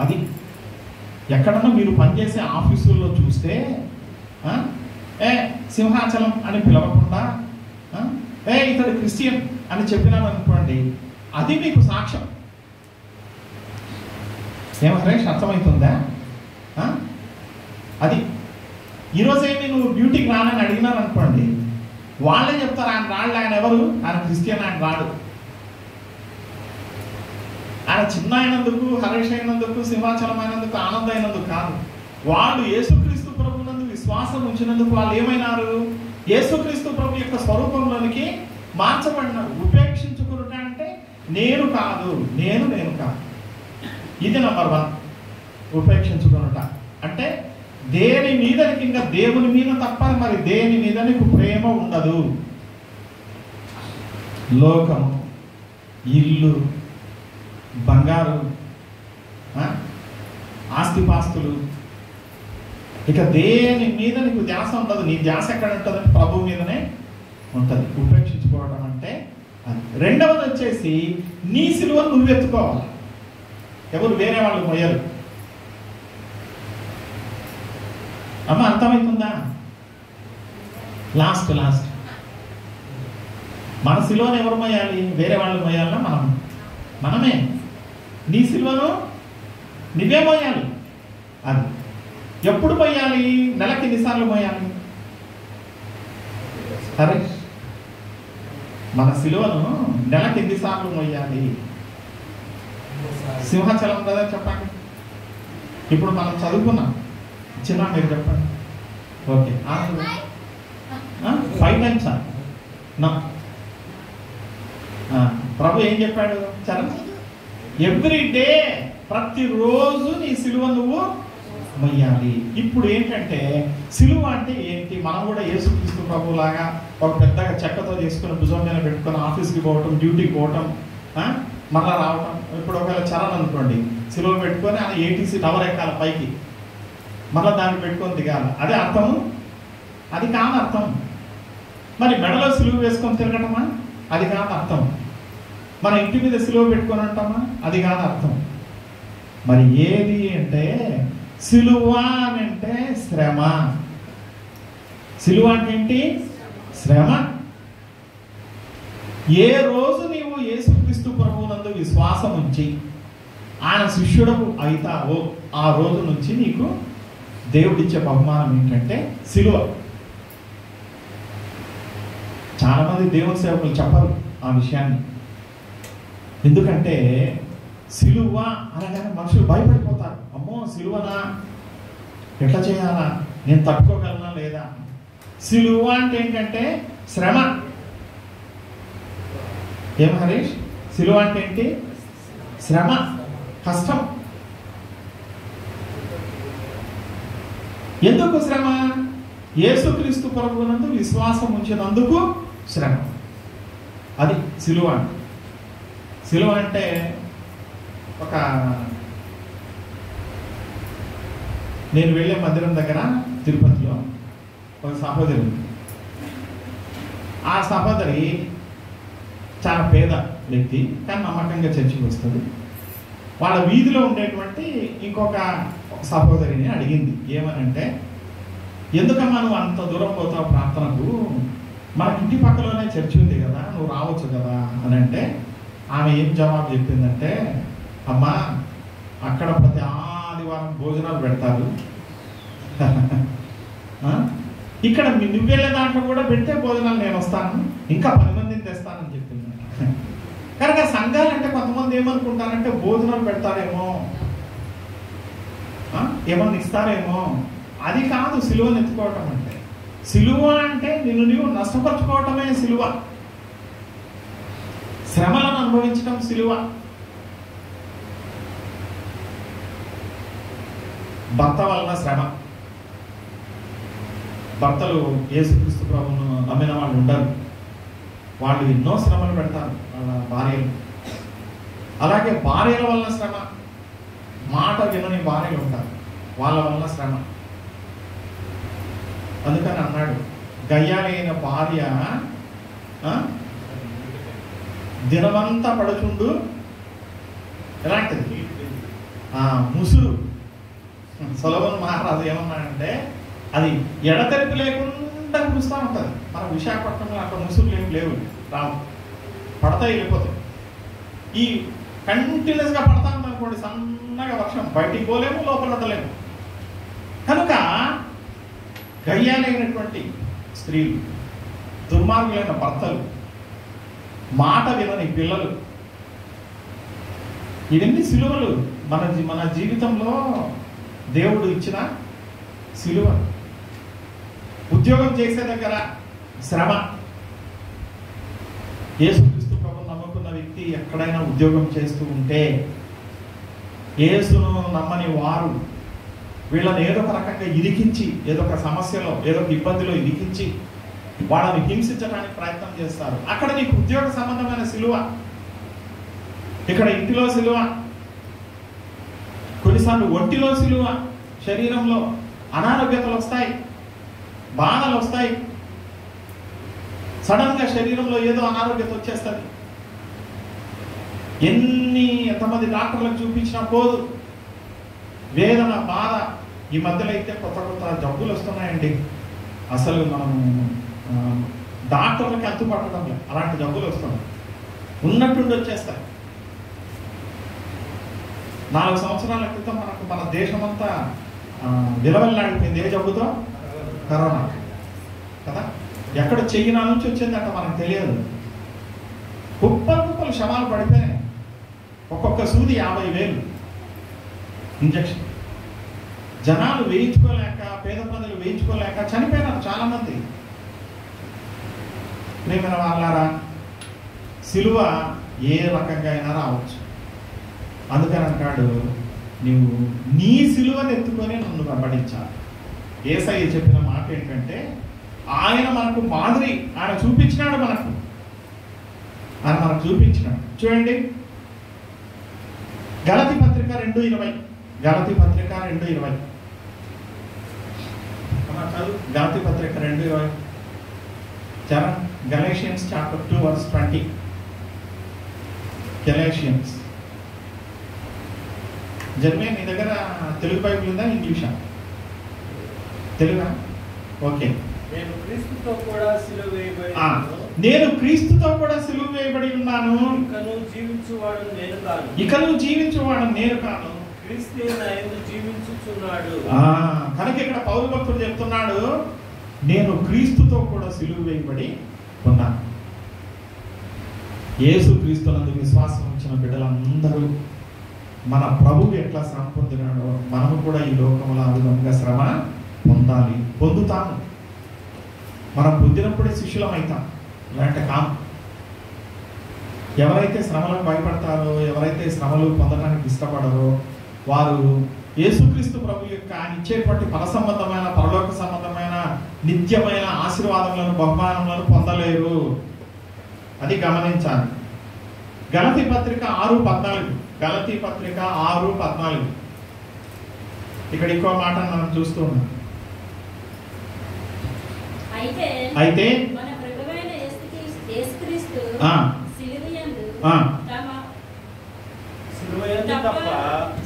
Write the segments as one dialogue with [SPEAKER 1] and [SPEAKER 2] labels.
[SPEAKER 1] అది ఎక్కడన్నా మీరు పనిచేసే ఆఫీసుల్లో చూస్తే సింహాచలం అని పిలవకుండా ఇతడు క్రిస్టియన్ అని చెప్పినాను అనుకోండి, అది మీకు సాక్ష్యం. హరీష్ అర్థమవుతుందా? అది ఈరోజేమి నువ్వు డ్యూటీకి రానని అడిగినాను అనుకోండి, వాళ్ళే చెప్తారు ఆయన రాళ్ళు, ఆయన ఎవరు, ఆయన క్రిస్టియన్, ఆయన రాడు. ఆయన చిన్న అయినందుకు, హరీష్ అయినందుకు, సింహాచలం అయినందుకు, ఆనందం అయినందుకు కాదు. వాళ్ళు యేసుక్రీస్తు ప్రభునందు విశ్వాసం ఉంచినందుకు వాళ్ళు ఏమైనారు? యేసుక్రీస్తు ప్రభు యొక్క స్వరూపంలోనికి మార్చబడినారు. ఉపేక్షించుకునుట అంటే నేను కాదు, నేను కాదు. ఇది నంబర్ 1. ఉపేక్షించుకునుట అంటే దేని మీద, ఇంకా దేవుని మీద తప్ప మరి దేని మీద నీకు ప్రేమ ఉండదు. లోకము, ఇల్లు, బంగారు, ఆస్తిపాస్తులు, ఇక దేని మీద నీకు ధ్యాస ఉండదు. నీ ధ్యాస ఎక్కడ ఉంటుందంటే ప్రభు మీదనే ఉంటుంది. ఉపేక్షించుకోవడం అంటే అది. రెండవది వచ్చేసి నీ సిలువను నువ్వు ఎత్తుకోవాలి, ఎవరు వేరే వాళ్ళు మొయ్యరు. అమ్మ అర్థమవుతుందా? లాస్ట్ మన సిలువను ఎవరు మొయ్యాలి? వేరే వాళ్ళు మొయ్యాలా? మనమే. నీ సిలువను నువ్వే మోయాలి. అది ఎప్పుడు మోయాలి? నెలకి ఎన్నిసార్లు మోయాలి? సరే, మన సిలువను నెలకి ఎన్నిసార్లు మోయాలి? సింహాచలం కదా చెప్పండి. ఇప్పుడు మనం చదువుకున్నాం. చిన్న మీరు చెప్పండి. Okay, 5 times. ప్రభు ఏం చెప్పాడు? చరణ్, ఎవ్రీ డే, ప్రతిరోజు నీ సిలువ నువ్వు మొయ్యాలి. ఇప్పుడు ఏంటంటే సిలువ అంటే ఏంటి? మనం కూడా యేసుక్రీస్తు ప్రభు లాగా ఒక పెద్దగా చెక్కతో చేసుకుని భుజం మీద పెట్టుకొని ఆఫీస్కి పోవటం, డ్యూటీకి పోవటం, మళ్ళా రావటం. ఇప్పుడు ఒకవేళ చరణ్ అనుకోండి, సిలువ పెట్టుకొని ఆయన ఏటీసీ టవర్ ఎక్కాలి పైకి, మళ్ళీ దాన్ని పెట్టుకొని దిగాలి. అదే అర్థము? అది కాదు అర్థం. మరి మెడలో సిలువ వేసుకొని తిరగటమా? అది కాదు అర్థం. మన ఇంటి మీద సిలువ పెట్టుకొని ఉంటామా? అది కాదు అర్థం. మరి ఏది అంటే సిలువ అంటే శ్రమ. సిలువ అంటే ఏంటి? శ్రమ. ఏ రోజు నీవు యేసుక్రీస్తు ప్రభువునందు విశ్వాసం ఉంచి ఆయన శిష్యుడకు అవుతావో ఆ రోజు నుంచి నీకు దేవుడిచ్చే బహుమానం ఏంటంటే సిలువ. చాలా మంది దేవుని సేవకులు చెప్పరు ఆ విషయాన్ని. ఎందుకంటే సిలువ అనగానే మనుషులు భయపడిపోతారు. అమ్మో సిలువనా, ఎట్లా చేయాలా, నేను తట్టుకోగలనా లేదా? సిలువ అంటే ఏంటంటే శ్రమ. ఏం హరీష్? సిలువ అంటే ఏంటి? శ్రమ, కష్టం. ఎందుకు శ్రమ? యేసుక్రీస్తు ప్రభువునందు విశ్వాసం ఉంచినందుకు శ్రమ. అది సిలువ అంటే. సిలువ అంటే నేను వెళ్ళే మందిరం దగ్గర తిరుపతిలో ఒక సహోదరి ఉంది. ఆ సహోదరి చాలా పేద వ్యక్తి, కానీ నమ్మకంగా చర్చికి వస్తుంది. వాళ్ళ వీధిలో ఉండేటువంటి ఇంకొక సహోదరిని అడిగింది, ఏమనంటే, ఎందుకమ్మా నువ్వు అంత దూరం పోతావు ప్రార్థనకు, మన ఇంటి పక్కలోనే చర్చి ఉంది కదా, నువ్వు రావచ్చు కదా అని అంటే, ఆమె ఏం జవాబు చెప్పిందంటే, అమ్మా అక్కడ ప్రతి ఆదివారం భోజనాలు పెడతారు, ఇక్కడ నువ్వు వెళ్ళే దాంట్లో కూడా పెడితే భోజనాలు నేను వస్తాను, ఇంకా 10 మందిని తెస్తానని చెప్పింది. కనుక సంఘాలు అంటే కొంతమంది ఏమనుకుంటారంటే భోజనాలు పెడతారేమో, ఏమన్నా ఇస్తారేమో. అది కాదు సిలువను ఎత్తుకోవటం అంటే. సిలువ అంటే నిన్ను నీవు నష్టపరుచుకోవటమే సిలువ. శ్రమలను అనుభవించడం సిలువ. భర్త వలన శ్రమ. భర్తలు యేసుక్రీస్తు ప్రభువును నమ్మిన వాళ్ళు ఉండరు, వాళ్ళు ఎన్నో శ్రమలు పెడతారు వాళ్ళ భార్యలు. అలాగే భార్యల వలన శ్రమ. మాట వినని భార్యలు ఉంటారు, వాళ్ళ వలన శ్రమ. అందుకని అన్నాడు, గయ్యాలైన భార్య దినమంతా పడుచుండు ఎలాంటిది ముసురు. సొలొమోను మహారాజు ఏమన్నాడంటే అది ఎడతెరిపి లేకుండా కురుస్తూ ఉంటుంది. మన విశాఖపట్నంలో అక్కడ ముసురులు ఏమి లేవు, రావు, పడతాయి, వెళ్ళిపోతాయి. ఈ కంటిన్యూస్గా పడతా ఉందనుకోండి, సన్నగా వర్షం, బయటికి పోలేము, లోపల ఉండలేము. కనుక గయ్యాలైనటువంటి స్త్రీలు, దుర్మార్గులైన భర్తలు, మాట వినని పిల్లలు, ఇవన్నీ సిలువలు. మన జీవితంలో దేవుడు ఇచ్చిన సిలువ. ఉద్యోగం చేసే దగ్గర శ్రమ. యేసుక్రీస్తు ప్రభువును నమ్ముకున్న వ్యక్తి ఎక్కడైనా ఉద్యోగం చేస్తూ ఉంటే, యేసును నమ్మని వారు వీళ్ళని ఏదో ఒక రకంగా ఇరికించి, ఏదో ఒక సమస్యలో, ఏదో ఒక ఇబ్బందిలో ఇరికించి వాళ్ళని హింసించడానికి ప్రయత్నం చేస్తారు. అక్కడ నీకు ఉద్యోగ సంబంధమైన సిలువ, ఇక్కడ ఇంటిలో సిలువ, కొన్నిసార్లు ఒంటిలో సిలువ. శరీరంలో అనారోగ్యతలు వస్తాయి, బాధలు వస్తాయి. సడన్ గా శరీరంలో ఏదో అనారోగ్యత వచ్చేస్తుంది. ఎంతమంది డాక్టర్లకు చూపించినా పోదు, వేదన, బాధ. ఈ మధ్యలో అయితే కొత్త కొత్త జబ్బులు వస్తున్నాయండి, అసలు మనం డాక్టర్లకి అంతుపట్టడం లేదు, అలాంటి జబ్బులు వస్తున్నాయి, ఉన్నట్టుండి వచ్చేస్తాయి. 4 సంవత్సరాల క్రితం మన దేశమంతా విలవెల్లాడిపోయింది. ఏ జబ్బుతో? కరోనా కదా. ఎక్కడ చైనా నుంచి వచ్చిందంట మనకు తెలియదు. కుప్పలు శవాలు పడిపోయినాయి. ఒక్కొక్క సూది 50,000 ఇంజక్షన్. జనాలు వేయించుకోలేక, పేద ప్రజలు వేయించుకోలేక చనిపోయినారు చాలా మంది. ప్రేమైన వాళ్ళారా, సిలువ ఏ రకంగా అయినా రావచ్చు. అందుకని అంటాడు, నీవు నీ సిలువను ఎత్తుకొని నన్ను వెంబడించాలి. యేసయ్య చెప్పిన మాట ఏంటంటే, ఆయన మనకు మాదిరి, ఆయన చూపించినాడు మనకు, ఆయన మనకు చూపించినాడు. చూడండి, గలతీ పత్రిక 2:20. గలతీ పత్రిక 2:20. గలతీ పత్రిక 2:20. Charan, Galatians chapter 2 verse 20. Galatians. జన్మే, నీ దగ్గర తెలుగు బైబిల్ ఉందా, ఇంగ్లీషా? తెలుగా? ఓకే. నేను క్రీస్తుతో కూడా సిలువ వేయబడి ఉన్నాను. ఇకను జీవించువాడు నేను కాను, క్రీస్తే నా యందు జీవించుచున్నాడు. కనుక ఇక్కడ పౌలు భక్తుడు చెప్తున్నాడు, నేను క్రీస్తుతో కూడా సిలువ వేయబడి ఉన్నాను. యేసు క్రీస్తునందు విశ్వాసం ఉంచిన బిడ్డలందరూ మన ప్రభువు ఎట్లా శ్రమ పొందినాడో మనము కూడా ఈ లోకంలో ఆ విధంగా శ్రమ పొందాలి, పొందుతాము. మనం పొందినప్పుడే శిష్యులం అవుతాం, ఇలాంటి కాము. ఎవరైతే శ్రమలకు భయపడతారో, ఎవరైతే శ్రమలు పొందడానికి ఇష్టపడరో, వారు యేసుక్రీస్తు ప్రభు యొక్క ఇచ్చేటువంటి ఫల సంబంధమైన, పరలోక సంబంధమైన, నిత్యమైన ఆశీర్వాదములను, బహుమానములను పొందలేరు. అది గమనించాలి. గలతీ పత్రిక 6:14. గలతీ పత్రిక 6:14. ఇక్కడ ఇంకో మాట మనం చూస్తూ ఉన్నాం. అయితే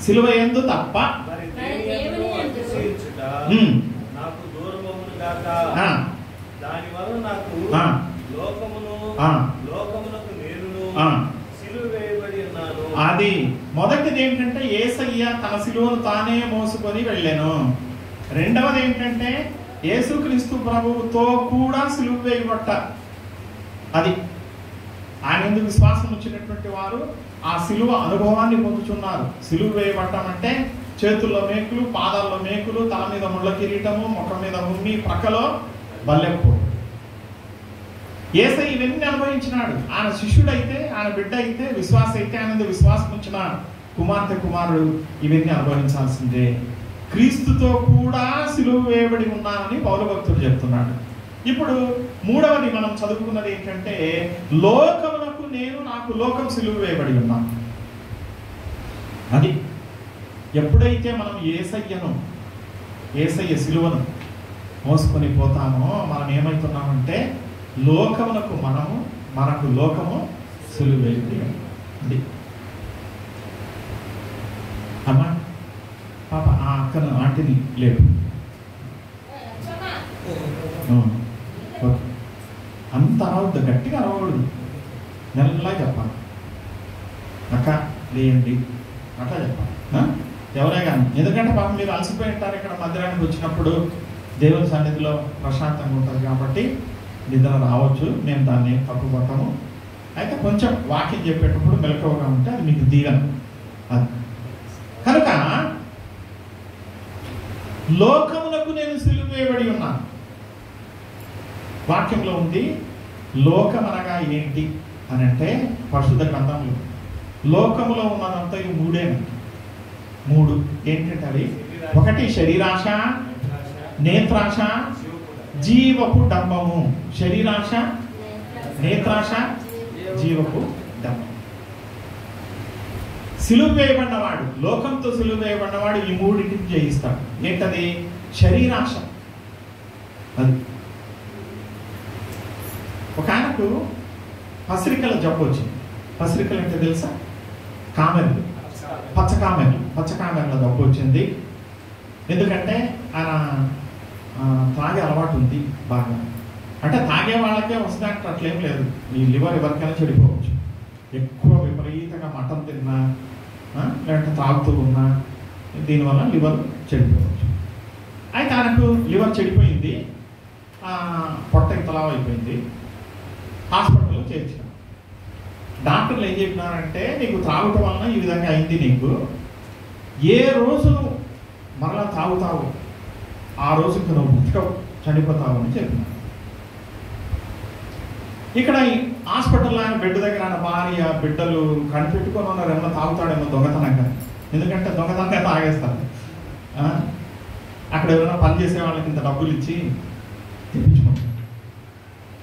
[SPEAKER 1] సిలువయందు తప్ప నాకు దూరమవును గాక, దాని వల్ల నాకు లోకమునకు నేనును సిలువ వేయబడి ఉన్నాను. అది మొదటిది ఏంటంటే, యేసయ్య తన సిలువను తానే మోసుకొని వెళ్ళాను. రెండవది ఏంటంటే, యేసుక్రీస్తు ప్రభువుతో కూడా సిలువ వేయబట్ట. అది ఆయన ఎందుకు విశ్వాసం వచ్చినటువంటి వారు ఆ సిలువ అనుభవాన్ని పొందుతున్నారు. సిలువ వేయబట్టం అంటే చేతుల్లో మేకులు, పాదాల్లో మేకులు, తల మీద ముళ్ళ కిరీటము, ముఖం మీద ఉమ్మి, ప్రక్కలో బల్లెప్పు. యేసయ్య ఇవన్నీ అనుభవించినాడు. ఆయన శిష్యుడైతే, ఆయన బిడ్డ అయితే, విశ్వాస అయితే, ఆయన విశ్వాసం ఉంచిన కుమార్తె, కుమారుడు ఇవన్నీ అనుభవించాల్సిందే. క్రీస్తుతో కూడా సిలువ వేయబడి ఉన్నానని పౌలు భక్తుడు చెప్తున్నాడు. ఇప్పుడు మూడవది మనం చదువుకున్నది ఏంటంటే, లోకమునకు నేను, నాకు లోకం సిలువ వేయబడి ఉన్నాను. అది ఎప్పుడైతే మనం యేసయ్య సిలువను మోసుకొని పోతామో, మనం ఏమవుతున్నామంటే లోకమునకు మనము, మనకు లోకము సిలువ వేయబడి ఉంది. అమ్మా అక్కను ఆంటీని లేపు. అంత అరవద్దు, గట్టిగా అరవకూడదు, నెలలా చెప్పాలి. అక్క లేయండి అట్లా చెప్పాలి. ఎవరే కానీ, ఎందుకంటే పాపం మీరు అలసిపోయి ఉంటారు. ఇక్కడ మధ్యాహ్నానికి వచ్చినప్పుడు దేవుని సన్నిధిలో ప్రశాంతంగా ఉంటుంది కాబట్టి నిద్ర రావచ్చు, మేము దాన్ని తప్పుపడతాము. అయితే కొంచెం వాక్యం చెప్పేటప్పుడు మెలకువగా ఉంటే అది మీకు దీవెన. అది కనుక లోకమునకు నేను సిలువ వేయబడి ఉన్నాను. వాక్యంలో ఉంది. లోకం అనగా ఏంటి అని అంటే పరిశుద్ధ గ్రంథంలో లోకములో ఉన్నదంతా ఈ మూడు ఏంటంటే అవి ఒకటి శరీరాశ, నేత్రాశ, జీవపు డంబము. శరీరాశ, నేత్రాశ, జీవపు డంబం. సిలువ వేయబడినవాడు, లోకంతో సిలువ వేయబడినవాడు ఈ మూడింటిని జయిస్తాడు. ఏంటది? శరీరాశ. అది ఒక ఆయనకు పసిరికల జబ్బు వచ్చింది. పసిరికలు అంటే తెలుసా? కామెర్లు, పచ్చకామెర్ల జబ్బు వచ్చింది. ఎందుకంటే ఆయన తాగే అలవాటు ఉంది బాగా. అంటే తాగే వాళ్ళకే వస్తుందంటే అట్లేం లేదు. ఈ లివర్ ఎవరికైనా చెడిపోవచ్చు. ఎక్కువ విపరీతంగా మటన్ తిన్నా లేదంటే తాగుతూ ఉన్నా దీనివల్ల లివర్ చెడిపోవచ్చు. అయితే ఆయనకు లివర్ చెడిపోయింది, పొట్ట ఇంతలావు అయిపోయింది. హాస్పిటల్లో చేర్చాను. డాక్టర్లు ఏం చెప్పినారంటే, నీకు తాగటం వలన ఈ విధంగా అయింది. నీకు ఏ రోజు మరలా తాగుతావు ఆ రోజుకి నువ్వు పుట్టుకవు, చనిపోతావు అని చెప్పినారు. ఇక్కడ హాస్పిటల్లో ఆయన బెడ్ దగ్గర ఆయన భార్య బిడ్డలు కనిపెట్టుకొని ఉన్నారు, ఏమన్నా తాగుతాడేమో దొంగతనంగా. ఎందుకంటే దొంగతనంగా తాగేస్తారు. అక్కడ ఎవరైనా పని చేసే వాళ్ళకి ఇంత డబ్బులు ఇచ్చి తెప్పించుకుంటారు.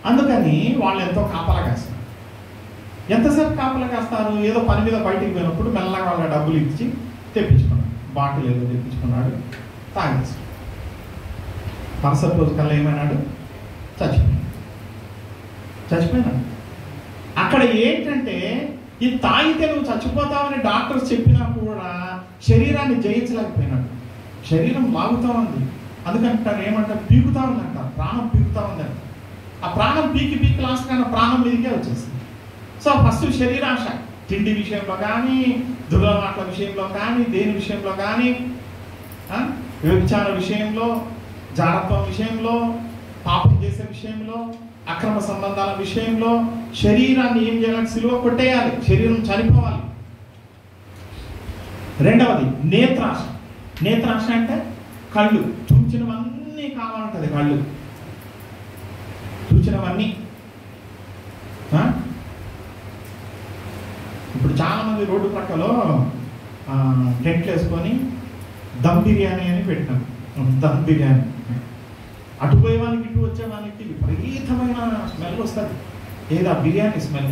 [SPEAKER 1] అందుకని వాళ్ళు ఎంతో కాపలా కాస్తారు. ఎంతసేపు కాపలా కాస్తారు? ఏదో పని మీద బయటికి పోయినప్పుడు మెల్లగా వాళ్ళ డబ్బులు ఇచ్చి తెప్పించుకున్నాడు. బాటిల్ ఏదో తెప్పించుకున్నాడు, తాగేస్తాడు. మరుసటి రోజు కల్లా ఏమైనాడు? చచ్చిపోయినాడు. అక్కడ ఏంటంటే, ఇది తాగితే నువ్వు చచ్చిపోతావని డాక్టర్స్ చెప్పినా కూడా శరీరాన్ని జయించలేకపోయినాడు. శరీరం లాగుతా ఉంది. అందుకంటారు ఏమంటారు? పీకుతా ఉందంటారు, ప్రాణం పీకుతా ఉందంట. ఆ ప్రాణం పీకి లాస్ట్ కానీ ప్రాణం మీదకే వచ్చేసింది. సో ఫస్ట్ శరీరాశ, తిండి విషయంలో కానీ, దుర్లమాటల విషయంలో కానీ, దేని విషయంలో కానీ, వ్యభిచార విషయంలో, జారత్వం విషయంలో, పాపం చేసే విషయంలో, అక్రమ సంబంధాల విషయంలో శరీరాన్ని ఏం చేయాలి? సిలువ కొట్టేయాలి, శరీరం చనిపోవాలి. రెండవది నేత్రాశ. నేత్రాశ అంటే కళ్ళు, చూచినవన్నీ కావాలంటది. కళ్ళు చూచినవన్నీ. ఇప్పుడు చాలా మంది రోడ్డు పక్కలో టెంట్లు వేసుకొని దమ్ బిర్యానీ అని పెట్టినాం. దమ్ బిర్యానీ అటు పోయేవానికి ఇటు వచ్చేవానికి విపరీతమైన స్మెల్ వస్తుంది. ఏదో ఆ బిర్యానీ స్మెల్,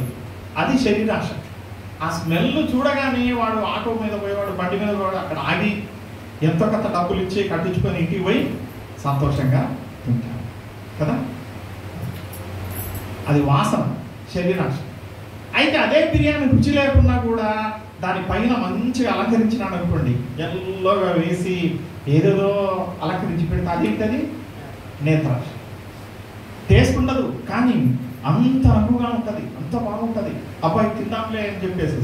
[SPEAKER 1] అది శరీరాశ. ఆ స్మెల్ చూడగానే వాడు ఆటో మీద పోయేవాడు, బండి మీద పోయేవాడు అక్కడ ఆగి ఎంతో కొంత డబ్బులు ఇచ్చి కట్టించుకొని ఇంటికి పోయి సంతోషంగా తింటాడు కదా. అది వాసన, శరీరాశ. అయితే అదే బిర్యానీ రుచి లేకున్నా కూడా దానిపైన మంచిగా అలంకరించినాడు అనుకోండి, ఎల్లోగా వేసి ఏదేదో అలంకరించి పెడితే అదేంటది? నేత్రాశ. టేస్ట్ ఉండదు కానీ అంత రంగుగా ఉంటుంది, అంత బాగుంటుంది. అబ్బాయి తిందాంలే అని చెప్పేసి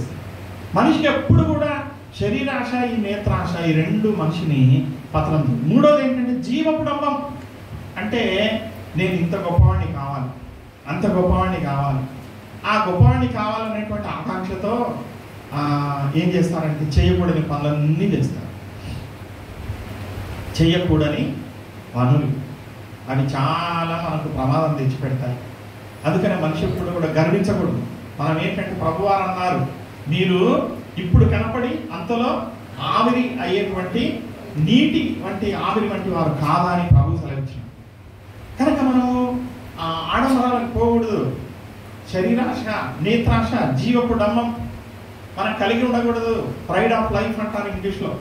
[SPEAKER 1] మనిషికి ఎప్పుడు కూడా శరీరాశ, ఈ నేత్రాశ, ఈ రెండు మనిషిని పతనం. మూడోది ఏంటంటే జీవపు డంబం. అంటే నేను ఇంత గొప్పవాడిని కావాలి, అంత గొప్పవాడిని కావాలి. ఆ గొప్పవాడిని కావాలనేటువంటి ఆకాంక్షతో ఏం చేస్తారంటే చేయకూడని పనులన్నీ చేస్తారు. చేయకూడని పనులు అవి చాలా మనకు ప్రమాదం తెచ్చిపెడతాయి. అందుకనే మనిషి ఎప్పుడు కూడా గర్వించకూడదు. మనం ఏంటంటే ప్రభువారు అన్నారు, మీరు ఇప్పుడు కనపడి అంతలో ఆవిరి అయ్యేటువంటి నీటి వంటి ఆవిరి వంటి వారు కాదా అని ప్రభు సెలవించారు. కనుక మనము ఆడంబరాలకు పోకూడదు. శరీరాశ, నేత్రాశ, జీవపు డంబం మనం కలిగి ఉండకూడదు. ప్రైడ్ ఆఫ్ లైఫ్ అంటారు ఇంగ్లీష్లో.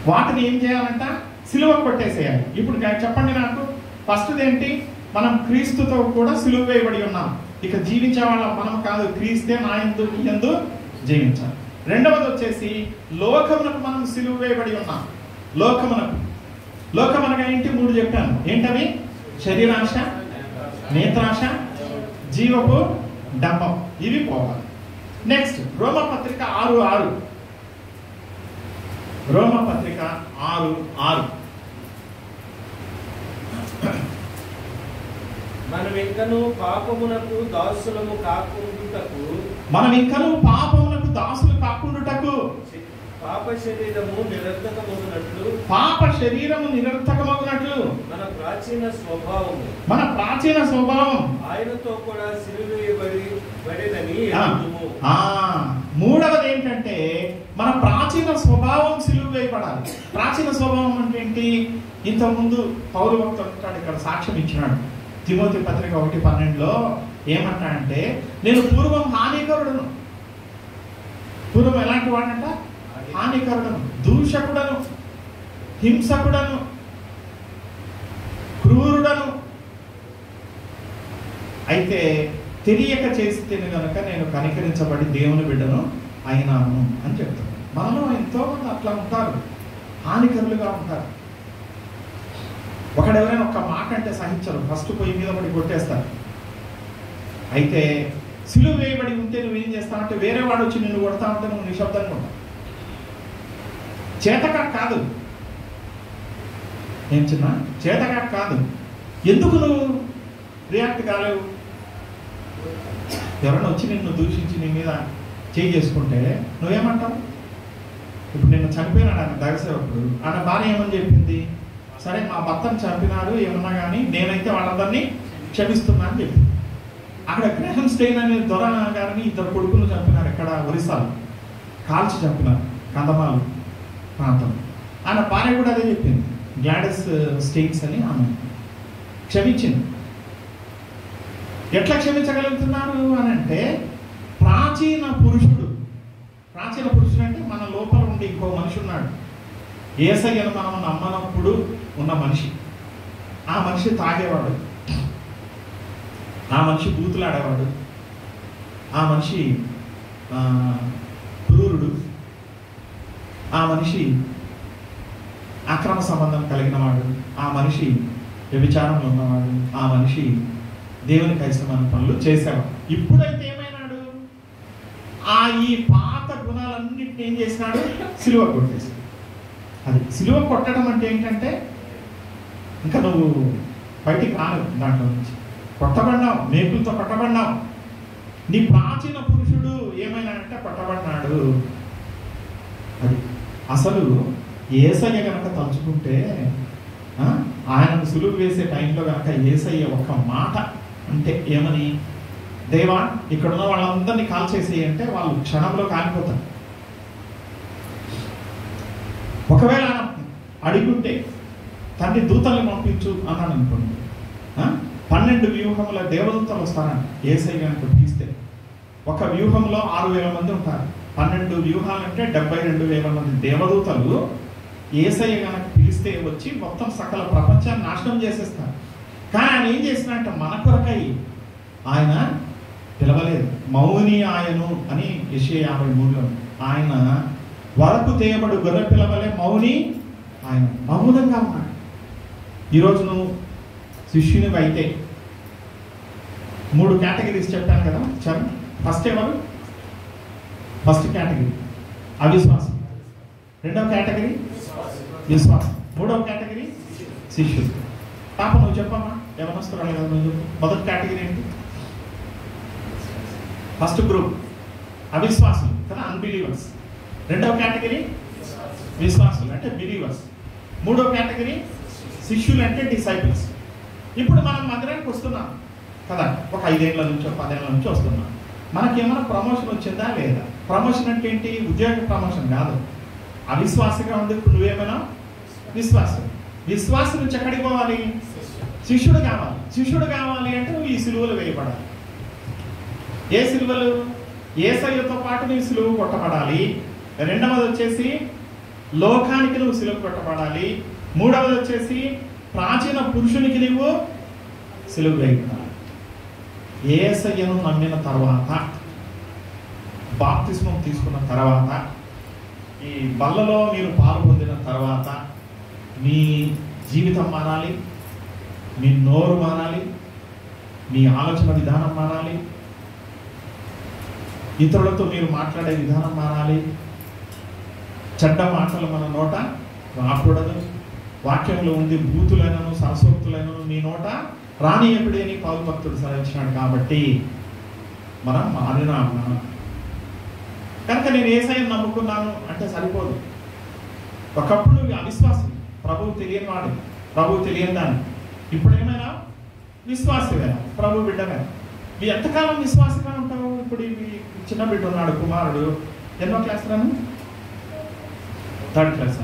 [SPEAKER 1] వాటిని ఏం చేయాలంట? సిలువ కొట్టేసేయాలి. ఇప్పుడు చెప్పండి నాకు, ఫస్ట్ది ఏంటి? మనం క్రీస్తుతో కూడా సిలువ వేయబడి ఉన్నాం. ఇక జీవించే వాళ్ళం మనం కాదు, క్రీస్తే నా యందు నీ యందు జీవించాలి. రెండవది వచ్చేసి లోకమునకు మనం సిలువ వేయబడి ఉన్నాం. లోకమనగా ఏంటి? 3 చెప్పాను. ఏంటవి? శరీరాశ, నేత్రాశ, జీవపు డంబం. ఇవి పోవాలి. నెక్స్ట్ రోమపత్రిక 6:6. రోమపత్రిక 6:6.
[SPEAKER 2] మనం ఇంకను పాపమునకు దాసులు కాకుండుటకు పాప శరీరము నిరర్థకమగునట్లు మన ప్రాచీన స్వభావం ఆయనతో కూడా సిలువేయబడినని ఎరుగుదుము.
[SPEAKER 1] మూడవది ఏంటంటే మన ప్రాచీన స్వభావం సిలువ వేయబడాలి. ప్రాచీన స్వభావం అంటే ఏంటి? ఇంతకుముందు పౌలు భక్తుడు అంటాడు, ఇక్కడ సాక్ష్యం ఇచ్చినాడు. తిమోతి పత్రిక 1:12లో ఏమంటాడంటే, నేను పూర్వం హానికరుడను. పూర్వం ఎలాంటి వాడంట? హానికరుడను, దూషకుడను, హింసకుడను, క్రూరుడను. అయితే తెలియక చేసి తిని కనుక నేను కనికరించబడి దేవుని బిడ్డను అయినాను అని చెప్తాను. మనలో ఎంతో మంది అట్లా ఉంటారు, హానికరులుగా ఉంటారు. ఒకడెవరైనా ఒక్క మాట అంటే సహించరు, ఫస్ట్ పొయ్యి మీద పడి కొట్టేస్తారు. అయితే సిలువ వేయబడి ఉంటే నువ్వేం చేస్తావంటే, వేరే వాడు వచ్చి నిన్ను కొడతా ఉంటే నువ్వు నిశ్శబ్దంగా ఉంటావు. చేతకా కాదు, ఏం చిన్న చేతకా కాదు. ఎందుకు నువ్వు రియాక్ట్ కాలేవు? ఎవరైనా వచ్చి నిన్ను దూషించి నీ మీద చేయి చేసుకుంటే నువ్వేమంటావు? ఇప్పుడు నిన్ను చనిపోయినాడు ఆయన దగసేవకుడు, ఆయన భార్య ఏమని చెప్పింది? సరే మా భర్తను చంపినాడు ఏమన్నా కానీ నేనైతే వాళ్ళందరినీ క్షమిస్తున్నా అని చెప్పింది. అక్కడ గ్రహం స్టెయిన్ అనే దొర గారిని 2 కొడుకులు చంపినారు. ఇక్కడ ఒరిస్సాలో కాల్చి చంపినారు, కందమాలు ప్రాంతం. ఆయన భార్య కూడా అదే చెప్పింది, గ్లాడెస్ స్టెయిన్స్ అని. ఆమె క్షమించింది. ఎట్లా క్షమించగలుగుతున్నారు అని అంటే, ప్రాచీన పురుషుడు అంటే మన లోపల ఉండి ఇంకో మనిషి ఉన్నాడు. యేసయ్యను మనం నమ్మనప్పుడు ఉన్న మనిషి. ఆ మనిషి తాగేవాడు, ఆ మనిషి బూతులాడేవాడు, ఆ మనిషి క్రూరుడు, ఆ మనిషి అక్రమ సంబంధం కలిగిన వాడు, ఆ మనిషి వ్యభిచారంలో ఉన్నవాడు, ఆ మనిషి దేవునికి ఇష్టమైన పనులు చేసేవాడు. ఇప్పుడైతే ఏమైనాడు? ఈ పాత గుణాలన్నింటినీ ఏం చేసినాడు? సిలువ కొట్టేసాడు. అది సిలువ కొట్టడం అంటే ఏంటంటే, ఇంకా నువ్వు బయటికి రాను దాంట్లో నుంచి. కొట్టబడినావు, మేకులతో కొట్టబడినావు. నీ ప్రాచీన పురుషుడు ఏమైనా అంటే కొట్టబడినాడు. అది అసలు యేసయ్య కనుక తలుచుకుంటే, ఆయనను సులువు వేసే టైంలో కనుక యేసయ్య ఒక మాట అంటే ఏమని, దేవా ఇక్కడున్న వాళ్ళందరినీ కాల్చేసేయి అంటే వాళ్ళు క్షణంలో కాలిపోతారు. ఒకవేళ అడిగుంటే తండ్రి దూతల్ని పంపించు అన్నాను అనుకోండి, 12 వ్యూహముల దేవదూతలు వస్తారంట యేసయ్య కనుక తీస్తే. ఒక వ్యూహంలో 6,000 మంది ఉంటారు. 12 వ్యూహాలంటే 72,000 మంది దేవదూతలు యేసయ్య కనుక పిలిస్తే వచ్చి మొత్తం సకల ప్రపంచాన్ని నాశనం చేసేస్తారు. కానీ ఆయన ఏం చేసినట్ట, మన కొరకై ఆయన పిలవలేదు. మౌని ఆయను అని యెషయా 53లో, ఆయన వరకు తేయబడు గొర్రె పిలవలే మౌని ఆయన, మౌనంగా ఉన్నాడు. ఈరోజు నువ్వు శిష్యునివి అయితే 3 కేటగిరీస్ చెప్పాను కదా. ఫస్ట్ ఎవరు? ఫస్ట్ కేటగిరీ అవిశ్వాసం, 2వ కేటగిరీ విశ్వాసం, 3వ కేటగిరీ శిష్యుడు. పాప నువ్వు చెప్పమ్మా, ఎవరొస్తున్నాడు కదా నువ్వు చెప్పు. మొదటి కేటగిరీ ఏంటి? ఫస్ట్ గ్రూప్ అవిశ్వాసులు కదా, అన్బిలీవర్స్. 2వ కేటగిరీ విశ్వాసులు అంటే బిలీవర్స్. 3వ కేటగిరీ శిష్యులు అంటే డిసైపుల్స్. ఇప్పుడు మనం మందిరానికి వస్తున్నాం కదా, ఒక 5 ఏళ్ల నుంచో 10 ఏళ్ల నుంచో వస్తున్నాం. మనకేమైనా ప్రమోషన్ వచ్చిందా లేదా? ప్రమోషన్ అంటే ఏంటి? ఉద్యోగ ప్రమోషన్ కాదు. అవిశ్వాసంగా ఉండి నువ్వేమైనా విశ్వాసం నుంచి ఎక్కడికి పోవాలి? శిష్యుడు కావాలి. శిష్యుడు కావాలి అంటే నువ్వు ఈ సిలువలు వేయబడాలి. ఏ సిలువలు? యేసయ్యతో పాటు నువ్వు సిలువ కొట్టబడాలి. 2వది వచ్చేసి లోకానికి నువ్వు సిలువ కొట్టబడాలి. 3వది వచ్చేసి ప్రాచీన పురుషునికి నువ్వు సిలువ వేయబడాలి. యేసయ్యను నమ్మిన తర్వాత, బాప్తిస్మం తీసుకున్న తర్వాత, ఈ బల్లలో మీరు పాలు పొందిన తర్వాత, మీ జీవితం మారాలి, మీ నోరు మారాలి, మీ ఆలోచన విధానం మారాలి, ఇతరులతో మీరు మాట్లాడే విధానం మారాలి. చెడ్డ మాటలు మన నోట రాకూడదు. వాక్యంలో ఉంది, బూతులైనను సరస్వక్తులైనను మీ నోట రానియకుడి అని పౌలు భక్తుడు సెలవించినాడు. కాబట్టి మనం మారినాము. కనుక నేను యేసయ్యను నమ్ముకున్నాను అంటే సరిపోదు. ఒకప్పుడు అవిశ్వాసం, ప్రభువు తెలియని వాడు, ప్రభువు తెలియని దాన్ని. ఇప్పుడు ఏమైనా విశ్వాసమేనా, ప్రభు బిడ్డమే. మీ ఎంతకాలం విశ్వాసంగా ఉంటావు? ఇప్పుడు ఈ చిన్న బిడ్డ ఉన్నాడు, కుమారుడు, ఎన్నో క్లాస్ రాను? 3rd class.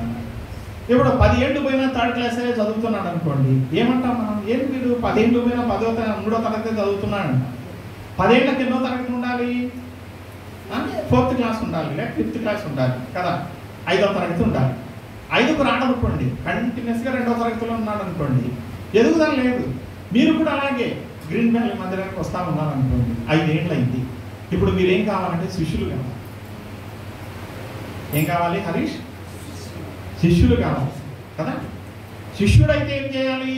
[SPEAKER 1] ఇప్పుడు 10 ఏళ్ళు పోయినా 3rd క్లాసే చదువుతున్నాడు అనుకోండి, ఏమంటాం మనం? ఏంటి వీడు 10 ఏళ్ళు పోయినా 3వ తరగతి చదువుతున్నాడు. 10 ఏళ్ళకి ఎన్నో తరగతి ఉండాలి? 4th క్లాస్ ఉండాలి, లేక 5th క్లాస్ ఉండాలి కదా, 5వ తరగతి ఉండాలి. 5కు రాడనుకోండి, కంటిన్యూస్గా 2వ తరగతిలో ఉన్నాడు అనుకోండి, ఎదుగుదల లేదు. మీరు కూడా అలాగే గ్రీన్ వ్యాలీ మందిరానికి వస్తా ఉన్నారు అనుకోండి, 5 ఏళ్ళు అయింది. ఇప్పుడు మీరు ఏం కావాలంటే శిష్యులు కావాలి. ఏం కావాలి హరీష్? శిష్యులు కావాలి కదా. శిష్యుడైతే ఏం చేయాలి?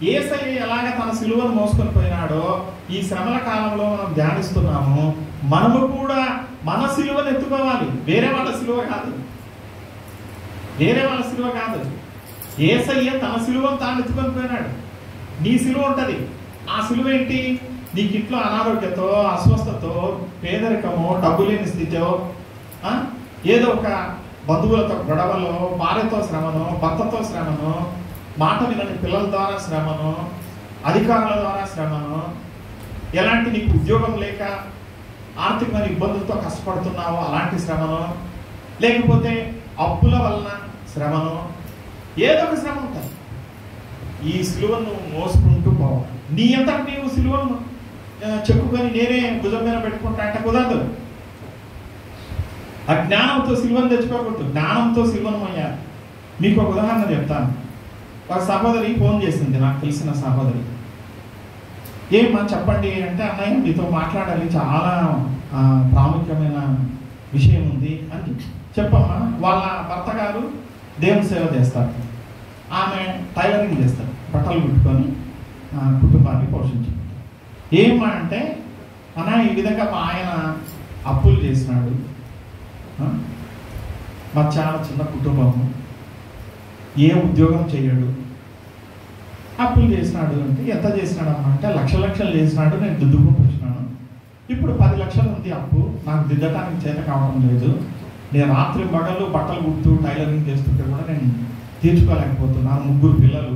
[SPEAKER 1] యేసయ్య ఎలాగ తన సిలువను మోసుకొని పోయినాడో ఈ శ్రమల కాలంలో మనం ధ్యానిస్తున్నాము. మనము కూడా మన సిలువను ఎత్తుకోవాలి. వేరే వాళ్ళ సిలువ కాదు, వేరే వాళ్ళ సిలువ కాదు. యేసయ్య తన సిలువను తాను ఎత్తుకొని పోయినాడు. నీ సిలువ ఉంటుంది. ఆ సిలువ ఏంటి? నీకు ఇంట్లో అనారోగ్యతో, అస్వస్థతో, పేదరికమో, డబ్బు లేని స్థితితో, ఏదో ఒక బంధువులతో గొడవలో, భార్యతో శ్రమను, భర్తతో శ్రమను, మాట వినని పిల్లల ద్వారా శ్రమను, అధికారుల ద్వారా శ్రమను, ఎలాంటి నీకు ఉద్యోగం లేక ఆర్థికమైన ఇబ్బందులతో కష్టపడుతున్నావో అలాంటి శ్రమను, లేకపోతే అప్పుల వలన శ్రమను, ఏదో ఒక శ్రమ ఉంటుంది. ఈ సిలువను నువ్వు మోసుకుంటూ పోవాలి. నీ అంతటి నీవు సిలువను చెప్పుకొని నేనే భుజం మీద పెట్టుకుంటా అంటే కుదరదు. అజ్ఞానంతో సిలువను తెచ్చుకోకూడదు, జ్ఞానంతో సిలువను మోయాలి. మీకు ఒక ఉదాహరణ చెప్తాను. ఒక సహోదరి ఫోన్ చేసింది, నాకు తెలిసిన సహోదరి. ఏమ్మా చెప్పండి అంటే, అన్నయ్య మీతో మాట్లాడాలి, చాలా ప్రాముఖ్యమైన విషయం ఉంది అని చెప్పమ్మా. వాళ్ళ భర్త గారు దేవుని సేవ చేస్తారు, ఆమె టైలరింగ్ చేస్తారు, బట్టలు కుట్టుకొని కుటుంబాన్ని పోషించుకుంటారు. ఏమ్మా అంటే, అన్న ఈ విధంగా మా ఆయన అప్పులు చేసినాడు, మా చాలా చిన్న కుటుంబము, ఏ ఉద్యోగం చేయడు, అప్పులు చేసినాడు. అంటే ఎంత చేసినాడు అమ్మ అంటే, లక్షలు చేసినాడు, నేను దిద్దుకుంటూ వచ్చినాను. ఇప్పుడు 10 లక్షలు ఉంది అప్పు, నాకు దిద్దటానికి చేత కావడం లేదు. నేను రాత్రి పగళ్ళు బట్టలు కుడుతూ టైలరింగ్ చేస్తుంటే కూడా నేను తీర్చుకోలేకపోతున్నాను. 3 పిల్లలు.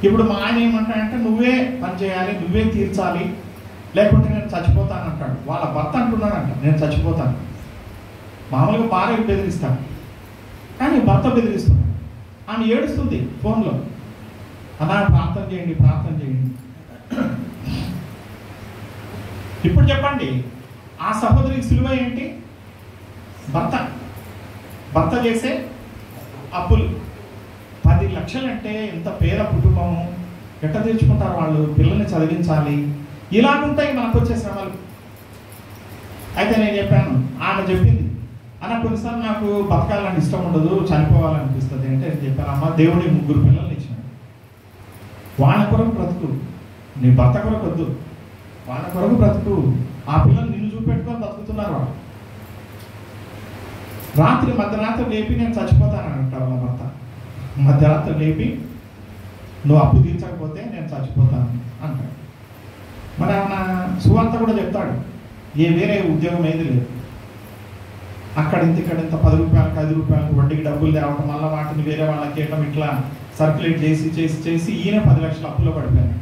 [SPEAKER 1] ఇప్పుడు మా ఆయన ఏమంటాడంటే, నువ్వే పని చేయాలి, నువ్వే తీర్చాలి, లేకుంటే నేను చచ్చిపోతాను అంటాడు. వాళ్ళ భర్త అంటున్నాడంట, నేను చచ్చిపోతాను. మామూలుగా భార్య బెదిరిస్తాను, కానీ భర్త బెదిరిస్తున్నాడు. ఆమె ఏడుస్తుంది ఫోన్లో, అన్నా ప్రార్థన చేయండి, ప్రార్థన చేయండి. ఇప్పుడు చెప్పండి, ఆ సహోదరికి సిలువ ఏంటి? భర్త చేసే అప్పులు. 10 లక్షలు అంటే ఎంత పేద కుటుంబము, ఎట్ట తెచ్చుకుంటారు వాళ్ళు? పిల్లల్ని చదివించాలి. ఇలాగుంటాయి మనకు వచ్చే శ్రమలు. అయితే నేను చెప్పాను, ఆమె చెప్పింది, అన్న కొన్నిసార్లు నాకు బతకాలని ఇష్టం ఉండదు, చనిపోవాలనిపిస్తుంది అంటే చెప్పాను, అమ్మ దేవుడి 3 పిల్లల్ని ఇచ్చినాడు, వాళ్ళ కొరకు బ్రతుకు, నీ భర్త కొరకు వద్దు, వాళ్ళ కొరకు బ్రతుకు. ఆ పిల్లలు నిన్ను చూపెట్టుకొని బతుకుతున్నారు. వాళ్ళు మధ్యరాత్రి లేపి నేను చచ్చిపోతానని అంటారు వాళ్ళ భర్త. మధ్యరాత్రి లేపి నువ్వు అప్పు తీర్చకపోతే నేను చచ్చిపోతాను అంటాడు. మరి ఆయన సువార్త కూడా చెప్తాడు, వేరే ఉద్యోగం ఏది లేదు, అక్కడింత ఇక్కడింత 10 రూపాయలకు 5 రూపాయలకు వడ్డీకి డబ్బులు తేవటం, మళ్ళీ వాటిని వేరే వాళ్ళకి ఇవ్వడం, ఇట్లా సర్క్యులేట్ చేసి ఈయన 10 లక్షల అప్పులో పడిపోయాడు.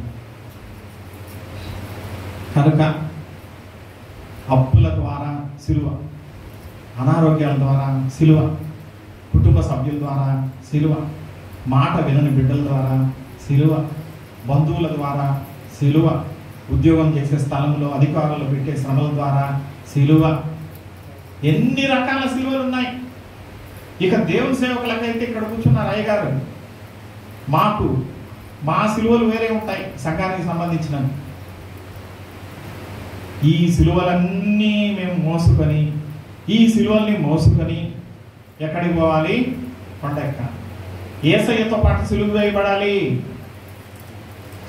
[SPEAKER 1] కనుక అప్పుల ద్వారా సిలువ, అనారోగ్యాల ద్వారా సిలువ, కుటుంబ సభ్యుల ద్వారా సిలువ, మాట వినని బిడ్డల ద్వారా సిలువ, బంధువుల ద్వారా సిలువ, ఉద్యోగం చేసే స్థలంలో అధికారులు పెట్టే శ్రమల ద్వారా సిలువ. ఎన్ని రకాల సిలువలు ఉన్నాయి. ఇక దేవుని సేవకులకైతే ఇక్కడ కూర్చున్నారు అయ్యగారు, మా సిలువలు వేరే ఉంటాయి సంఘానికి సంబంధించినవి. ఈ సిలువలన్నీ మేము మోసుకొని, ఈ సిలువల్ని మోసుకొని ఎక్కడికి పోవాలి? కొండ ఎక్కాలి. యేసయ్యతో పాటు సిలువ వేయబడాలి.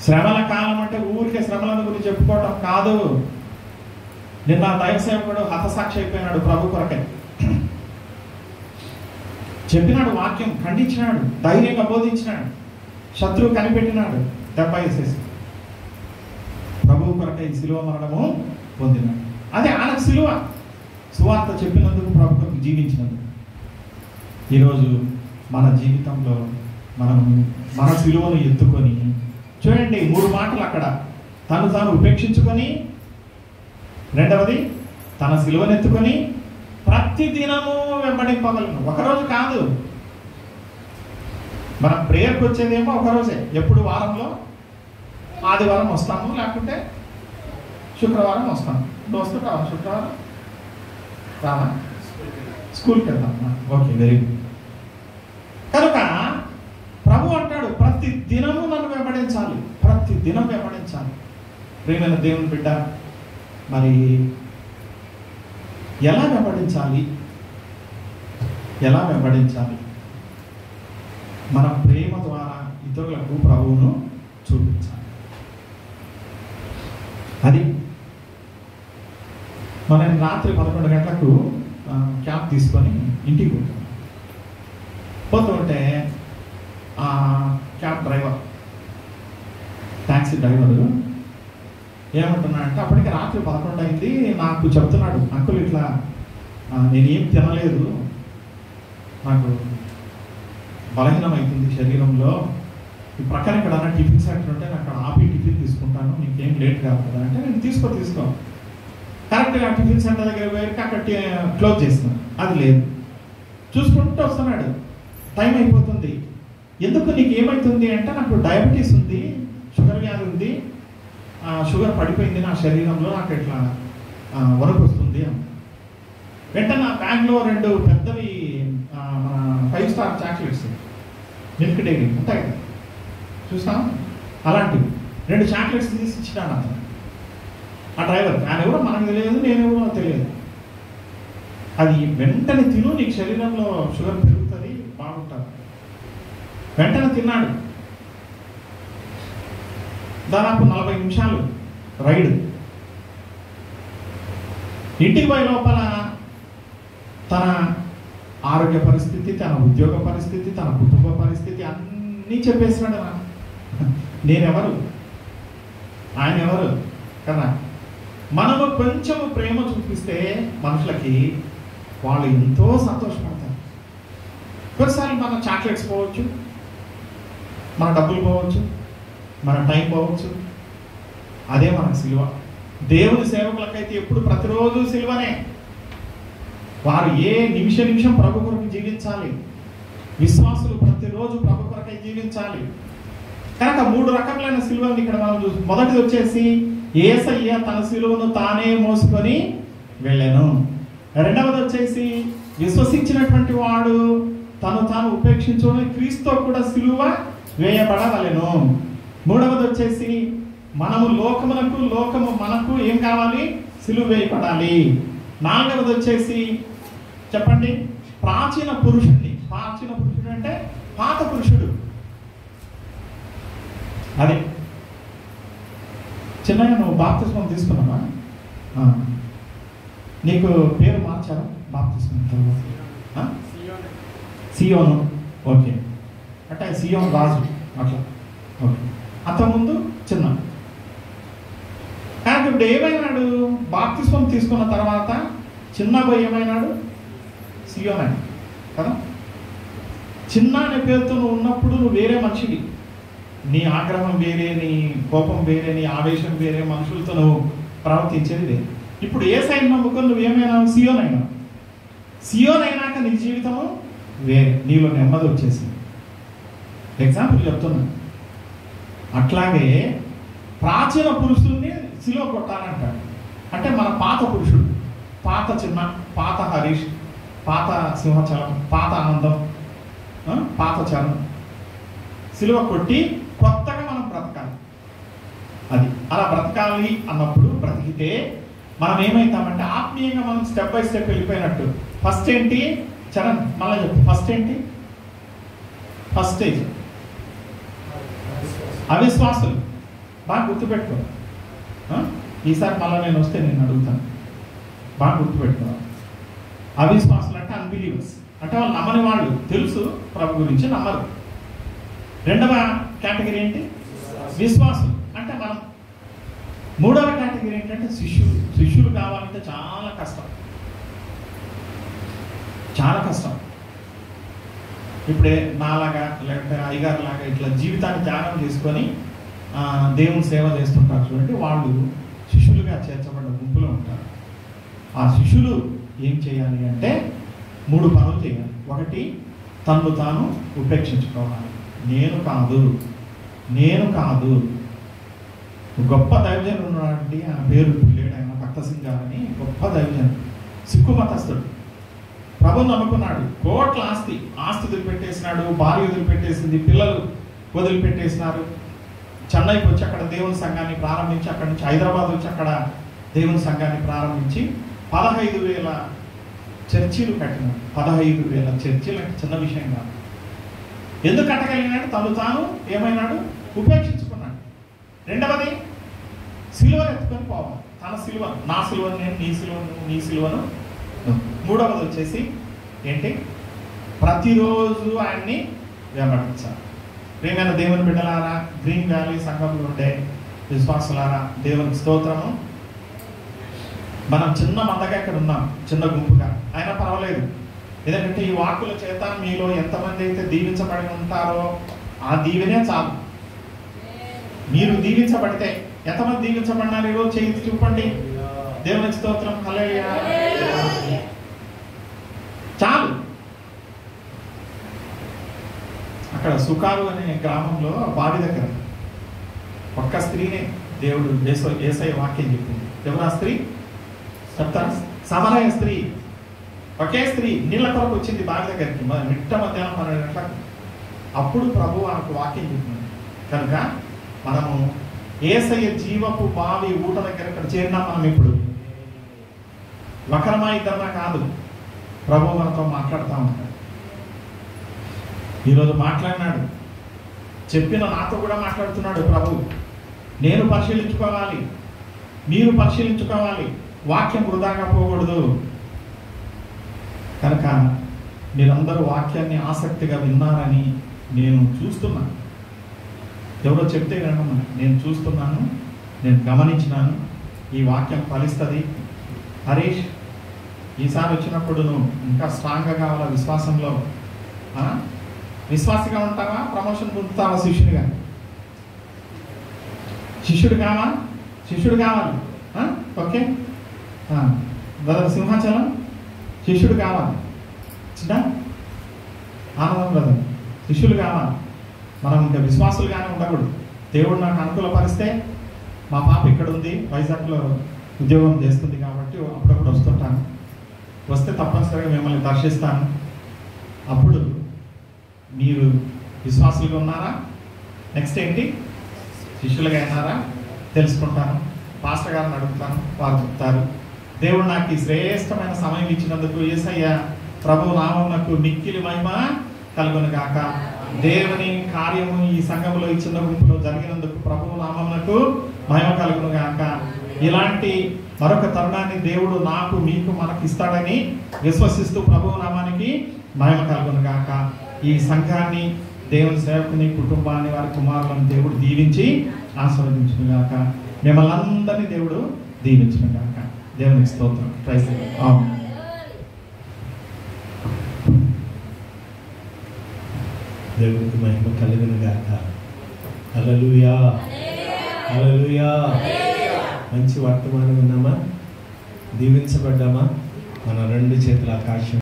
[SPEAKER 1] శ్రమల కాలం అంటే ఊరికే శ్రమలను గురించి చెప్పుకోవటం కాదు. నిన్న దైవ సేవకుడు హతసాక్షి అయిపోయినాడు ప్రభు కొరకే. చెప్పినాడు, వాక్యం ఖండించినాడు, ధైర్యంగా బోధించినాడు, శత్రువు కనిపెట్టినాడు, దెబ్బ వేసేసి ప్రభు కొరకై సిలువ మరణము పొందినాడు. అదే ఆయనకు సిలువ, సువార్త చెప్పినందుకు ప్రభు కొరకు జీవించినందుకు. ఈరోజు మన జీవితంలో మనం మన సిలువను ఎత్తుకొని చూడండి, 3 మాటలు అక్కడ. తను తాను ఉపేక్షించుకొని, రెండవది తన సిలువను ఎత్తుకొని ప్రతి దినము వెంబడింపగలను. ఒకరోజు కాదు. మనం ప్రేయర్కి వచ్చేదేమో ఒకరోజే. ఎప్పుడు వారంలో ఆదివారం వస్తాము, లేకుంటే శుక్రవారం వస్తాము. వస్తుంటావా శుక్రవారం? రావా? స్కూల్కి వెళ్తామా? Okay, very good. కనుక ప్రభు అంటాడు, ప్రతి దినము నన్ను వెంబడించాలి, ప్రతి దినం వెంబడించాలి. ప్రియమైన దేవుని బిడ్డ, మరి ఎలా వెంబడించాలి? ఎలా వెంబడించాలి? మన ప్రేమ ద్వారా ఇతరులకు ప్రభువును చూపించాలి. అది మనం రాత్రి 11 గంటలకు క్యాబ్ తీసుకొని ఇంటికి పోతుంటే ఆ క్యాబ్ డ్రైవర్, ట్యాక్సీ డ్రైవరు ఏమంటున్నాడంటే, అప్పటికి రాత్రి 11 అయింది, నాకు చెప్తున్నాడు, అంకుల్ ఇట్లా నేనేం తినలేదు, నాకు బలహీనం అవుతుంది శరీరంలో, ఈ ప్రక్కన ఎక్కడన్నా టిఫిన్ సెంటర్ ఉంటే అక్కడ ఆపి టిఫిన్ తీసుకుంటాను, నీకేం లేట్ కాదు కదా అంటే, నేను తీసుకో కరెక్ట్గా టిఫిన్ సెంటర్ దగ్గర పోయి అక్కడ క్లోజ్ చేస్తున్నాను. అది లేదు, చూసుకుంటూ వస్తున్నాడు, టైం అయిపోతుంది. ఎందుకు నీకు ఏమవుతుంది అంటే, నాకు డయాబెటీస్ ఉంది, షుగర్ వ్యాధి ఉంది, షుగర్ పడిపోయింది నా శరీరంలో, నాకు ఇట్లా వరకు వస్తుంది అని. వెంటనే నా బ్యాగ్లో 2 పెద్దవి మన 5 స్టార్ చాక్లెట్స్, మిల్క్ డైరీ ఉంటాయి కదా, చూసాం, అలాంటివి 2 చాక్లెట్స్ తీసి ఇచ్చినాడు అతను, ఆ డ్రైవర్. ఆయన ఎవరో మనకు తెలియదు, నేను ఎవరో తెలియదు. అది వెంటనే తిను, నీకు శరీరంలో షుగర్ పెరుగుతుంది, బాగుంటుంది. వెంటనే తిన్నాడు. దాదాపు 40 నిమిషాలు రైడ్. ఇంటికి పోయే లోపల తన ఆరోగ్య పరిస్థితి, తన ఉద్యోగ పరిస్థితి, తన కుటుంబ పరిస్థితి అన్నీ చెప్పేసినాడు. నేనెవరు, ఆయన ఎవరు కదా. మనము కొంచెము ప్రేమ చూపిస్తే మనుషులకి వాళ్ళు ఎంతో సంతోషపడతారు. కొన్నిసార్లు మన చాక్లెట్స్ పోవచ్చు, మన డబ్బులు పోవచ్చు, మన టైం పోవచ్చు. అదే మన సిలువ. దేవుని సేవకులకైతే ఎప్పుడు ప్రతిరోజు సిలువనే. వారు ఏ నిమిషం ప్రభు కొరకు జీవించాలి. విశ్వాసులు ప్రతిరోజు ప్రభు కొరకై జీవించాలి. కనుక 3 రకములైన సిలువలు ఇక్కడ మనం చూస్తాం. మొదటిది వచ్చేసి యేసయ్య తన సిలువను తానే మోసుకొని వెళ్ళాను. రెండవది వచ్చేసి విశ్వసించినటువంటి వాడు తను తాను ఉపేక్షించుకొని క్రీస్తుతో కూడా సిలువ వేయబడవలెను. మూడవది వచ్చేసి మనము లోకము మనకు ఏం కావాలి? సిలువ వేయబడాలి. నాలుగవది వచ్చేసి చెప్పండి, ప్రాచీన పురుషుడు అంటే పాత పురుషుడు. అదే చిన్నగా నువ్వు బాప్తిస్మం తీసుకున్నావా? నీకు పేరు మార్చారా బాప్తిస్మం తర్వాత? సియోను. ఓకే, అంటే సియోను రాజు అట్లా. ఓకే, అంతకుముందు చిన్న. కానీ ఇప్పుడు ఏమైనాడు? బాప్తిస్మం తీసుకున్న తర్వాత చిన్న పోయి ఏమైనాడు? సియోన్ అని కదా. చిన్న అనే పేరుతో నువ్వు ఉన్నప్పుడు నువ్వు వేరే మనిషివి. నీ ఆగ్రహం వేరే, నీ కోపం వేరే, నీ ఆవేశం వేరే, మనుషులతో నువ్వు ప్రవర్తించేది వేరే. ఇప్పుడు ఏ సైన్ నమ్ముకొని నువ్వేమైనా సియోన్ అయినా. సియోన్ అయినాక నీ జీవితము వేరే, నీలో నెమ్మది వచ్చేసింది. ఎగ్జాంపుల్ చెప్తున్నా. అట్లాగే ప్రాచీన పురుషుల్ని సిలువ కొట్టాలంటాడు. అంటే మన పాత పురుషుడు, పాత చిన్న, పాత హరీష్, పాత సింహాచలం, పాత ఆనందం, పాత చరణం సిలువ కొట్టి కొత్తగా మనం బ్రతకాలి. అది అలా బ్రతకాలి అన్నప్పుడు బ్రతికితే మనం ఏమవుతామంటే ఆత్మీయంగా మనం స్టెప్ బై స్టెప్ వెళ్ళిపోయినట్టు. ఫస్ట్ ఏంటి చరణ్? మళ్ళీ చెప్పు. ఫస్ట్ ఏంటి? ఫస్ట్ స్టేజ్ అవిశ్వాసులు. బాగా గుర్తుపెట్టుకో. ఈసారి మళ్ళీ నేను వస్తే నేను అడుగుతాను. బాగా గుర్తుపెట్టుకో. అవిశ్వాసులు అంటే అన్బిలీవర్స్, అంటే వాళ్ళు నమ్మని వాళ్ళు, తెలుసు ప్రభు గురించి నమ్మరు. రెండవ కేటగిరీ ఏంటి? విశ్వాసులు అంటే మనం. మూడవ కేటగిరీ ఏంటంటే శిష్యులు. శిష్యులు కావాలంటే చాలా కష్టం, చాలా కష్టం. ఇప్పుడే నాలాగా లేకపోతే అయ్యగారు లాగా ఇట్లా జీవితాన్ని త్యాగం చేసుకొని దేవుని సేవ చేస్తుంటారు చూడండి, వాళ్ళు శిష్యులుగా చేర్చబడ్డ గుంపులో ఉంటారు. ఆ శిష్యులు ఏం చేయాలి అంటే 3 పనులు చేయాలి. ఒకటి, తన్ను తాను ఉపేక్షించుకోవాలి. నేను కాదు. గొప్ప దైవజనుడు ఉన్నాడండి, ఆయన పేరు లేడు, ఆయన భక్త సింగ్ గారు అని, గొప్ప దైవజనుడు, సిక్కు మతస్థుడు. ప్రభు నమ్ముకున్నాడు, కోట్ల ఆస్తి వదిలిపెట్టేసినాడు, భార్య వదిలిపెట్టేసింది, పిల్లలు వదిలిపెట్టేసినారు. చెన్నైకి వచ్చి అక్కడ దేవుని సంఘాన్ని ప్రారంభించి, అక్కడి నుంచి హైదరాబాద్ వచ్చి అక్కడ దేవుని సంఘాన్ని ప్రారంభించి 15,000 చర్చిలు కట్టినాడు. 15,000 చర్చిలు అంటే చిన్న విషయం కాదు. ఎందుకు కట్టగలిగినాడు? తాను ఏమైనాడు? ఉపేక్షించుకున్నాడు. రెండవది, సిలువను ఎత్తుకొని పోవాలి. తన సిలువ, నా సిలువను నేను, నీ సిలువను నీ సిలువను. మూడవది వచ్చేసి ఏంటి? ప్రతిరోజు ఆయన్ని వెంబడించాలి. ప్రియమైన దేవుని బిడ్డలారా, గ్రీన్ వ్యాలీ సంఘంలో ఉండే విశ్వాసులారా, దేవునికి స్తోత్రము. మనం చిన్న మందగా ఇక్కడ ఉన్నాం, చిన్న గుంపుగా, అయినా పర్వాలేదు. ఎందుకంటే ఈ వాక్కుల చేత మీలో ఎంతమంది అయితే దీవించబడి ఉంటారో ఆ దీవెనే చాలు. మీరు దీవించబడితే ఎంతమంది దీవించబడినారు ఈరోజు చేయి చూపండి. దేవునికి స్తోత్రం. హల్లెలూయా. చాలు. అక్కడ సుకారు అనే గ్రామంలో బావి దగ్గర ఒక్క స్త్రీనే దేవుడు యేసయ్య వాక్యం చెప్పింది. ఎవరు ఆ స్త్రీ చెప్తారు? సమరయ స్త్రీ. ఒకే స్త్రీ నీళ్ళ కొరకు వచ్చింది బావి దగ్గరికి మిట్ట మధ్యాహ్నం 12 గంటలకు. అప్పుడు ప్రభు ఆమెకు వాక్యం చెప్పింది. కనుక మనము యేసయ్య జీవపు బావి ఊట దగ్గర ఇక్కడ చేరినాం. మనం ఇప్పుడు ఒకరమా ఇద్దరమా కాదు, ప్రభు మనతో మాట్లాడుతూ ఉంటాడు. ఈరోజు మాట్లాడినాడు, చెప్పిన నాతో కూడా మాట్లాడుతున్నాడు ప్రభు. నేను పరిశీలించుకోవాలి, మీరు పరిశీలించుకోవాలి, వాక్యం వృధాగా పోకూడదు. కనుక మీరందరూ వాక్యాన్ని ఆసక్తిగా విన్నారని నేను చూస్తున్నాను. ఎవరో చెప్తే కనుక నేను చూస్తున్నాను, నేను గమనించినాను, ఈ వాక్యం ఫలిస్తుంది. హరీష్, ఈసారి వచ్చినప్పుడు నువ్వు ఇంకా స్ట్రాంగ్గా కావాలా విశ్వాసంలో. విశ్వాసిగా ఉంటావా? ప్రమోషన్ పొందుతావా? శిష్యుడు కావాలి. ఓకే, బ్రదర్ సింహాచలం శిష్యుడు కావాలి. చిన్న ఆనందం బ్రదర్, శిష్యులు కావాలి. మనం ఇంకా విశ్వాసులుగానే ఉండకూడదు. దేవుడు నాకు అనుకూలపరిస్తే, మా పాప ఇక్కడ ఉంది, వైజాగ్లో ఉద్యోగం చేస్తుంది కాబట్టి అప్పుడప్పుడు వస్తుంటాను. వస్తే తప్పనిసరిగా మిమ్మల్ని దర్శిస్తాను. అప్పుడు మీరు విశ్వాసులుగా ఉన్నారా? నెక్స్ట్ ఏంటి? శిష్యులుగా అయినారా? తెలుసుకుంటాను. పాస్టర్ గారిని అడుగుతాను, వారు చెప్తారు. దేవుడు నాకు ఈ శ్రేష్టమైన సమయం ఇచ్చినందుకు యేసయ్య ప్రభు నామమునకు మిక్కిలి మహిమ కలుగును గాక. దేవుని కార్యము ఈ సంఘంలో ఈ చిన్న గుంపులో జరిగినందుకు ప్రభు నామమునకు మహిమ కలుగును గాక. ఇలాంటి మరొక తరుణాన్ని దేవుడు నాకు, మీకు, మనకు ఇస్తాడని విశ్వసిస్తూ ప్రభు నామానికి మహిమ కలుగును గాక. ఈ సంఘాన్ని, దేవుని సేవకుని, కుటుంబాన్ని, వారి కుమారులను దేవుడు దీవించి ఆశీర్వదించును గాక. మిమ్మల్ని అందరినీ దేవుడు దీవించును గాక. దేవునికి స్తోత్రం. Praise the Lord.
[SPEAKER 3] దేవునికి మహిమ కలుగును గాక. హల్లెలూయా, హల్లెలూయా. మంచి వర్తమానం విన్నామా? దీవించబడ్డామా? మన 2 చేతుల ఆకాశం